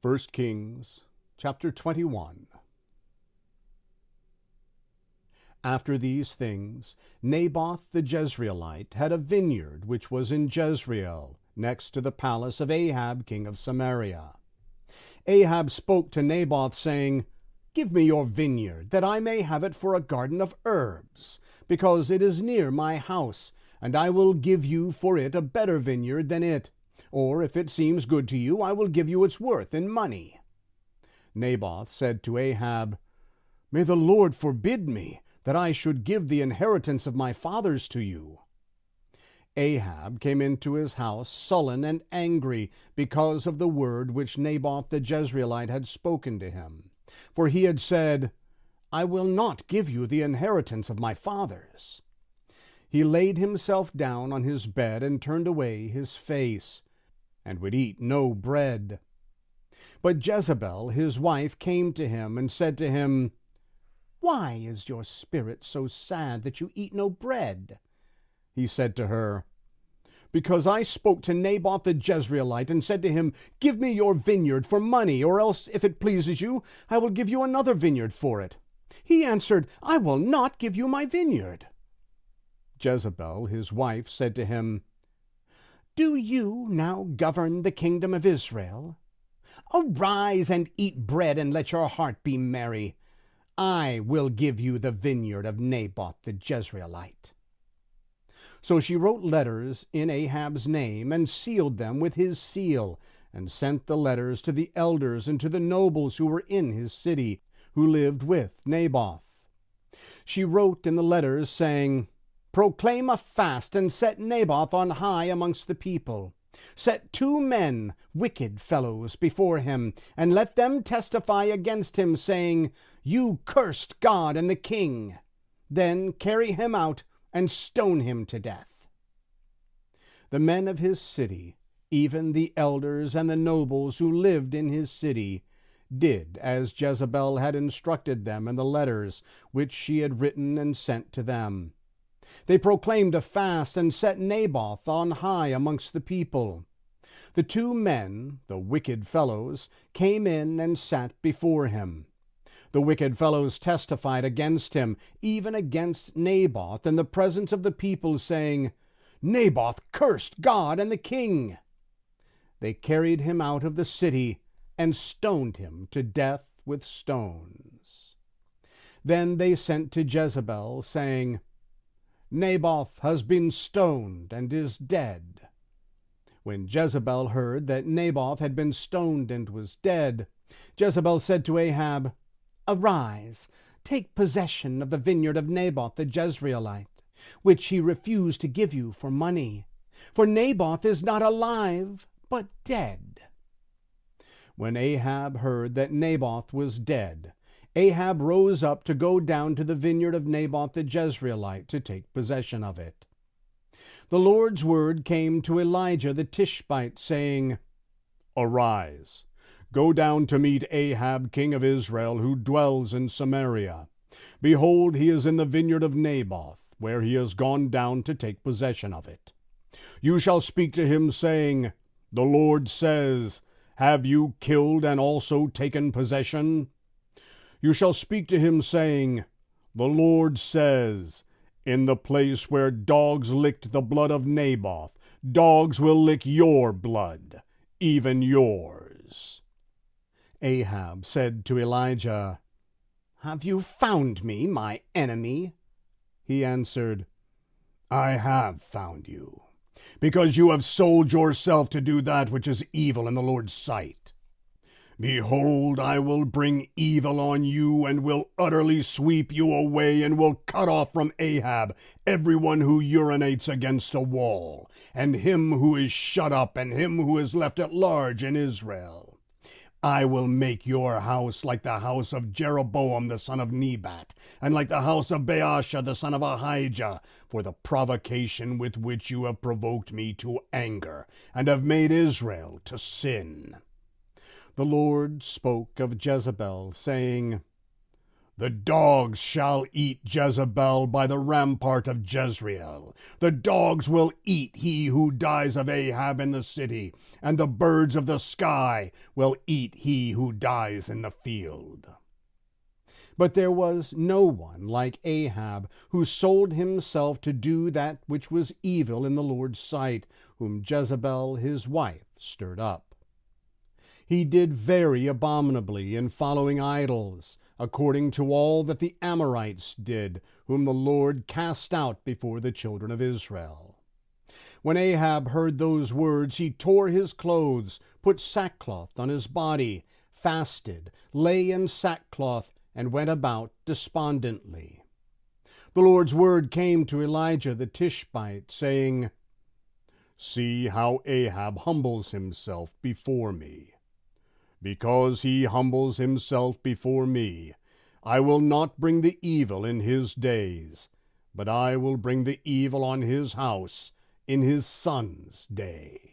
1 Kings chapter 21. After these things, Naboth the Jezreelite had a vineyard which was in Jezreel, next to the palace of Ahab king of Samaria. Ahab spoke to Naboth, saying, "Give me your vineyard, that I may have it for a garden of herbs, because it is near my house, and I will give you for it a better vineyard than it. Or if it seems good to you, I will give you its worth in money." Naboth said to Ahab, "May the Lord forbid me, that I should give the inheritance of my fathers to you." Ahab came into his house sullen and angry because of the word which Naboth the Jezreelite had spoken to him. For he had said, "I will not give you the inheritance of my fathers." He laid himself down on his bed and turned away his face, and would eat no bread. But Jezebel his wife came to him and said to him, "Why is your spirit so sad that you eat no bread?" He said to her, "Because I spoke to Naboth the Jezreelite and said to him, 'Give me your vineyard for money, or else, if it pleases you, I will give you another vineyard for it.' He answered, 'I will not give you my vineyard.'" Jezebel his wife said to him, "Do you now govern the kingdom of Israel? Arise and eat bread, and let your heart be merry. I will give you the vineyard of Naboth the Jezreelite." So she wrote letters in Ahab's name, and sealed them with his seal, and sent the letters to the elders and to the nobles who were in his city, who lived with Naboth. She wrote in the letters, saying, "Proclaim a fast, and set Naboth on high amongst the people. Set 2 men, wicked fellows, before him, and let them testify against him, saying, 'You cursed God and the king.' Then carry him out and stone him to death." The men of his city, even the elders and the nobles who lived in his city, did as Jezebel had instructed them in the letters which she had written and sent to them. They proclaimed a fast and set Naboth on high amongst the people. The 2 men, the wicked fellows, came in and sat before him. The wicked fellows testified against him, even against Naboth, in the presence of the people, saying, "Naboth cursed God and the king." They carried him out of the city and stoned him to death with stones. Then they sent to Jezebel, saying, "Naboth has been stoned and is dead." When Jezebel heard that Naboth had been stoned and was dead, Jezebel said to Ahab, "Arise, take possession of the vineyard of Naboth the Jezreelite, which he refused to give you for money. For Naboth is not alive, but dead." When Ahab heard that Naboth was dead, Ahab rose up to go down to the vineyard of Naboth the Jezreelite to take possession of it. The Lord's word came to Elijah the Tishbite, saying, "Arise, go down to meet Ahab king of Israel, who dwells in Samaria. Behold, he is in the vineyard of Naboth, where he has gone down to take possession of it. You shall speak to him, saying, 'The Lord says, Have you killed and also taken possession?' You shall speak to him, saying, 'The Lord says, In the place where dogs licked the blood of Naboth, dogs will lick your blood, even yours.'" Ahab said to Elijah, "Have you found me, my enemy?" He answered, "I have found you, because you have sold yourself to do that which is evil in the Lord's sight. Behold, I will bring evil on you, and will utterly sweep you away, and will cut off from Ahab everyone who urinates against a wall, and him who is shut up, and him who is left at large in Israel. I will make your house like the house of Jeroboam the son of Nebat, and like the house of Baasha the son of Ahijah, for the provocation with which you have provoked me to anger, and have made Israel to sin." The Lord spoke of Jezebel, saying, The dogs shall eat Jezebel by the rampart of Jezreel. The dogs will eat he who dies of Ahab in the city, and the birds of the sky will eat he who dies in the field. But there was no one like Ahab, who sold himself to do that which was evil in the Lord's sight, whom Jezebel his wife stirred up. He did very abominably in following idols, according to all that the Amorites did, whom the Lord cast out before the children of Israel. When Ahab heard those words, he tore his clothes, put sackcloth on his body, fasted, lay in sackcloth, and went about despondently. The Lord's word came to Elijah the Tishbite, saying, See how Ahab humbles himself before me. Because he humbles himself before me, I will not bring the evil in his days, but I will bring the evil on his house in his son's day.